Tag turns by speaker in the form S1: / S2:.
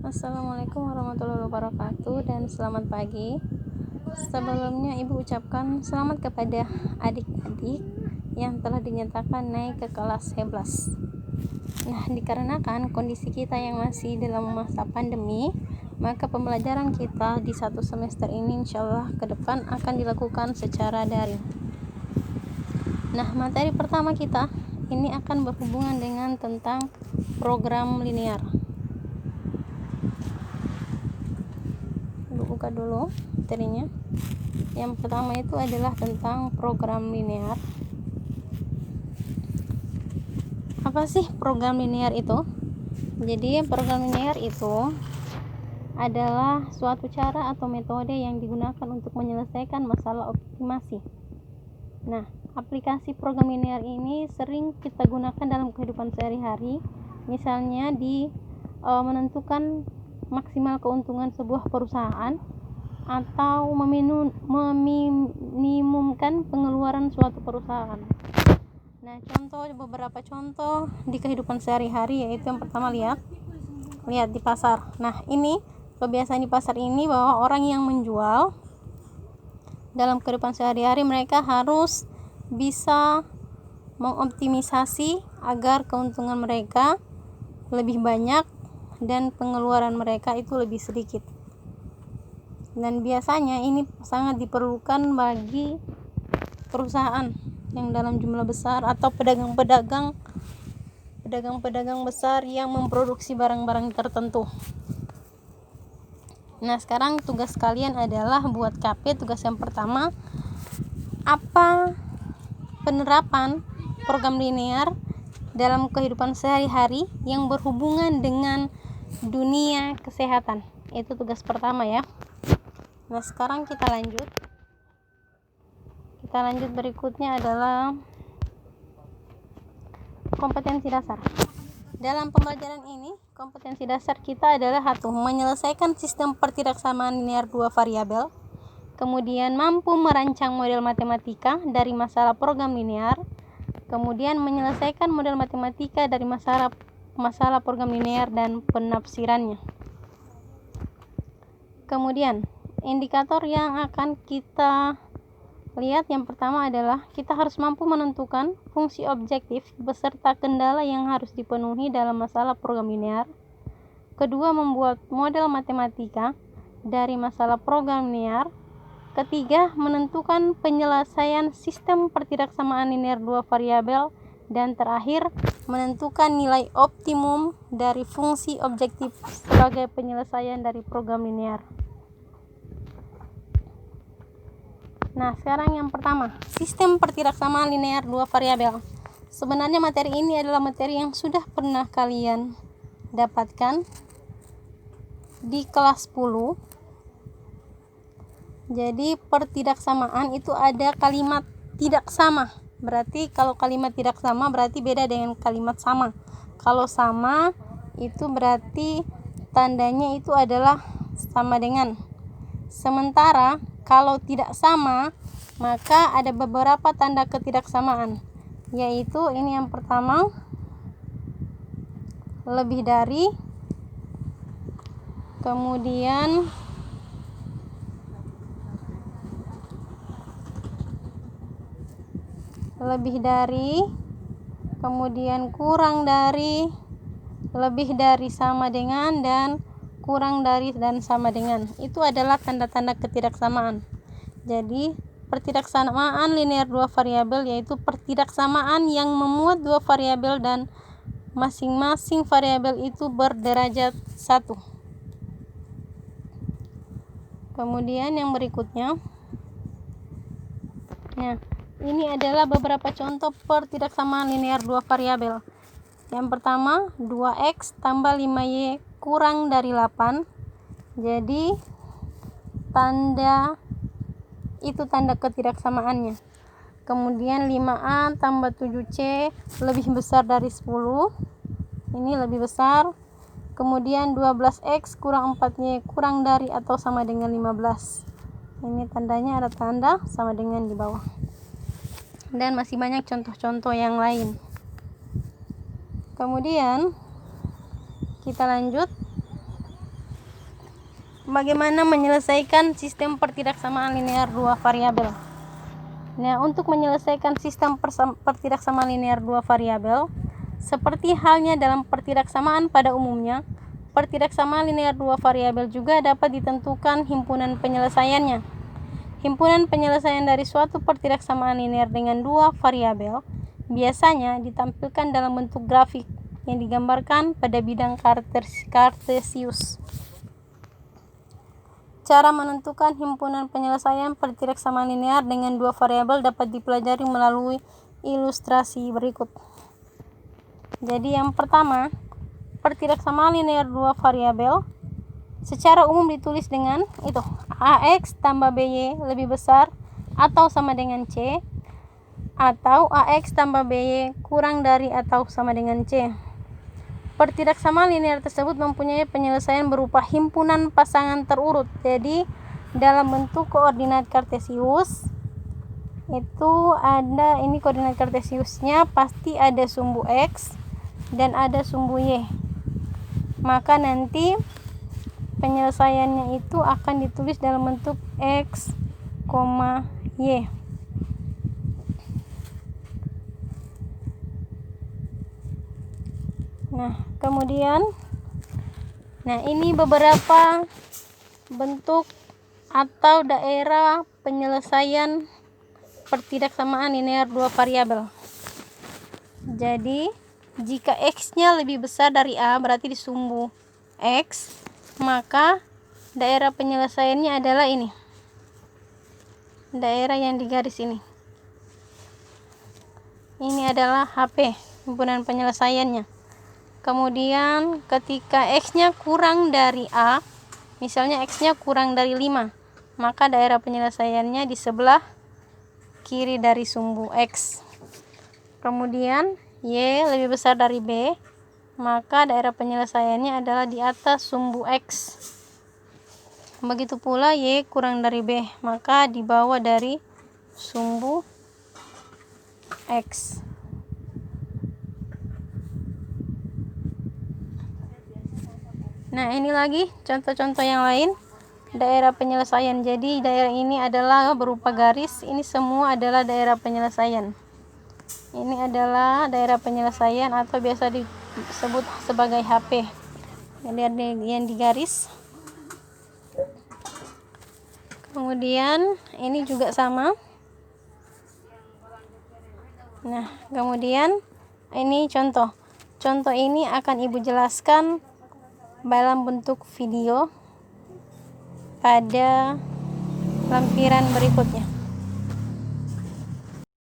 S1: Assalamualaikum warahmatullahi wabarakatuh dan selamat pagi. Sebelumnya Ibu ucapkan selamat kepada adik-adik yang telah dinyatakan naik ke kelas 11. Nah, dikarenakan kondisi kita yang masih dalam masa pandemi, maka pembelajaran kita di satu semester ini insyaallah ke depan akan dilakukan secara daring. Nah, materi pertama kita ini akan berhubungan dengan tentang program linear. Buka dulu materinya. Yang pertama itu adalah tentang program linear. Apa sih program linear itu? Jadi program linear itu adalah suatu cara atau metode yang digunakan untuk menyelesaikan masalah optimasi. Nah, aplikasi program linear ini sering kita gunakan dalam kehidupan sehari-hari, misalnya di menentukan maksimal keuntungan sebuah perusahaan atau meminimumkan pengeluaran suatu perusahaan. Nah, beberapa contoh di kehidupan sehari-hari yaitu yang pertama lihat di pasar. Nah, ini kebiasaan di pasar ini bahwa orang yang menjual dalam kehidupan sehari-hari mereka harus bisa mengoptimisasi agar keuntungan mereka lebih banyak dan pengeluaran mereka itu lebih sedikit. Dan biasanya ini sangat diperlukan bagi perusahaan yang dalam jumlah besar atau pedagang-pedagang besar yang memproduksi barang-barang tertentu. Nah, sekarang tugas kalian adalah buat KP. Tugas yang pertama, apa penerapan program linear dalam kehidupan sehari-hari yang berhubungan dengan dunia kesehatan. Itu tugas pertama ya. Nah, sekarang kita lanjut berikutnya adalah kompetensi dasar. Dalam pembelajaran ini, kompetensi dasar kita adalah menyelesaikan sistem pertidaksamaan linear dua variabel, kemudian mampu merancang model matematika dari masalah program linear, kemudian menyelesaikan model matematika dari masalah program linear dan penafsirannya. Kemudian indikator yang akan kita lihat yang pertama adalah kita harus mampu menentukan fungsi objektif beserta kendala yang harus dipenuhi dalam masalah program linear. Kedua, membuat model matematika dari masalah program linear. Ketiga, menentukan penyelesaian sistem pertidaksamaan linear dua variabel. Dan terakhir, menentukan nilai optimum dari fungsi objektif sebagai penyelesaian dari program linear. Nah, sekarang yang pertama, sistem pertidaksamaan linear dua variabel. Sebenarnya materi ini adalah materi yang sudah pernah kalian dapatkan di kelas 10. Jadi pertidaksamaan itu ada kalimat tidak sama. Berarti kalau kalimat tidak sama berarti beda dengan kalimat sama. Kalau sama itu berarti tandanya itu adalah sama dengan. Sementara kalau tidak sama maka ada beberapa tanda ketidaksamaan, yaitu ini yang pertama, lebih dari, kemudian lebih dari, kemudian kurang dari, lebih dari sama dengan, dan kurang dari dan sama dengan. Itu adalah tanda-tanda ketidaksamaan. Jadi pertidaksamaan linear dua variabel yaitu pertidaksamaan yang memuat dua variabel dan masing-masing variabel itu berderajat 1. Kemudian yang berikutnya, nah, ini adalah beberapa contoh pertidaksamaan linear dua variabel. Yang pertama, 2x tambah 5y kurang dari 8. Jadi tanda ketidaksamaannya. Kemudian 5a tambah 7c lebih besar dari 10. Ini lebih besar. Kemudian 12x kurang 4y kurang dari atau sama dengan 15. Ini tandanya ada tanda sama dengan di bawah. Dan masih banyak contoh-contoh yang lain. Kemudian kita lanjut bagaimana menyelesaikan sistem pertidaksamaan linear dua variabel. Nah, untuk menyelesaikan sistem pertidaksamaan linear dua variabel, seperti halnya dalam pertidaksamaan pada umumnya, pertidaksamaan linear dua variabel juga dapat ditentukan himpunan penyelesaiannya. Himpunan penyelesaian dari suatu pertidaksamaan linear dengan dua variabel biasanya ditampilkan dalam bentuk grafik yang digambarkan pada bidang kartesius. Cara menentukan himpunan penyelesaian pertidaksamaan linear dengan dua variabel dapat dipelajari melalui ilustrasi berikut. Jadi yang pertama, pertidaksamaan linear dua variabel secara umum ditulis dengan itu AX tambah BY lebih besar atau sama dengan C, atau AX tambah BY kurang dari atau sama dengan C. Pertidaksamaan linear tersebut mempunyai penyelesaian berupa himpunan pasangan terurut. Jadi dalam bentuk koordinat kartesius itu ada, ini koordinat kartesiusnya pasti ada sumbu X dan ada sumbu Y. Maka nanti penyelesaiannya itu akan ditulis dalam bentuk X, Y. Nah, kemudian ini beberapa bentuk atau daerah penyelesaian pertidaksamaan linear dua variabel. Jadi, jika X-nya lebih besar dari A, berarti di sumbu X, maka daerah penyelesaiannya adalah ini. Daerah yang digaris ini. Ini adalah HP, himpunan penyelesaiannya. Kemudian ketika X-nya kurang dari A, misalnya X-nya kurang dari 5, maka daerah penyelesaiannya di sebelah kiri dari sumbu X. Kemudian Y lebih besar dari B, maka daerah penyelesaiannya adalah di atas sumbu X. Begitu pula Y kurang dari B, maka di bawah dari sumbu X. Nah, ini lagi contoh-contoh yang lain daerah penyelesaian. Jadi daerah ini adalah berupa garis, ini semua adalah daerah penyelesaian. Ini adalah daerah penyelesaian atau biasa disebut sebagai HP. Yang digaris. Kemudian ini juga sama. Nah, kemudian ini contoh. Contoh ini akan Ibu jelaskan dalam bentuk video pada lampiran berikutnya.